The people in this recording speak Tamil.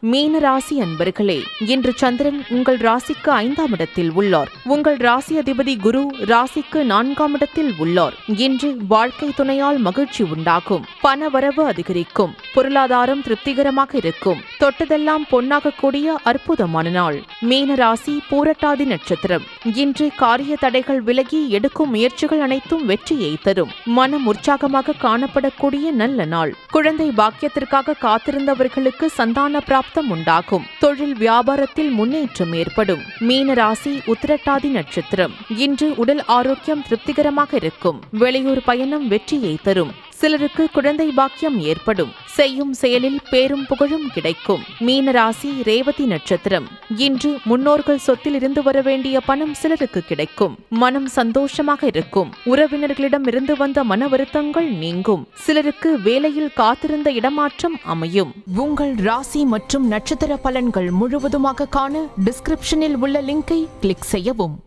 மீன ராசி அன்பர்களே, இன்று சந்திரன் உங்கள் ராசிக்கு 5ஆம் இடத்தில் உள்ளார். உங்கள் ராசி அதிபதி குரு ராசிக்கு 4ஆம் இடத்தில் உள்ளார். இன்று வாழ்க்கை துணையால் மகிழ்ச்சி உண்டாகும். பண வரவு அதிகரிக்கும். பொருளாதாரம் திருப்திகரமாக இருக்கும். தொட்டதெல்லாம் பொன்னாகக்கூடிய அற்புதமான நாள். மீன ராசி பூரட்டாதி நட்சத்திரம். இன்று காரிய தடைகள் விலகி எடுக்கும் முயற்சிகள் அனைத்தும் வெற்றியை தரும். மனம் உற்சாகமாக காணப்படக்கூடிய நல்ல நாள். குழந்தை பாக்கியத்திற்காக காத்திருந்தவர்களுக்கு சந்தான பிராப்தம் உண்டாகும். தொழில் வியாபாரத்தில் முன்னேற்றம் ஏற்படும். மீன ராசி உத்திரட்டாதி நட்சத்திரம். இன்று உடல் ஆரோக்கியம் திருப்திகரமாக இருக்கும். வெளியூர் பயணம் வெற்றியை தரும். சிலருக்கு குழந்தை பாக்கியம் ஏற்படும். செய்யும் செயலில் பேரும் புகழும் கிடைக்கும். மீன ராசி ரேவதி நட்சத்திரம். இன்று முன்னோர்கள் சொத்தில் இருந்து வர வேண்டிய பணம் சிலருக்கு கிடைக்கும். மனம் சந்தோஷமாக இருக்கும். உறவினர்களிடம் இருந்து வந்த மன வருத்தங்கள் நீங்கும். சிலருக்கு வேலையில் காத்திருந்த இடமாற்றம் அமையும். உங்கள் ராசி மற்றும் நட்சத்திர பலன்கள் முழுவதுமாக காண டிஸ்கிரிப்ஷனில் உள்ள லிங்கை கிளிக் செய்யவும்.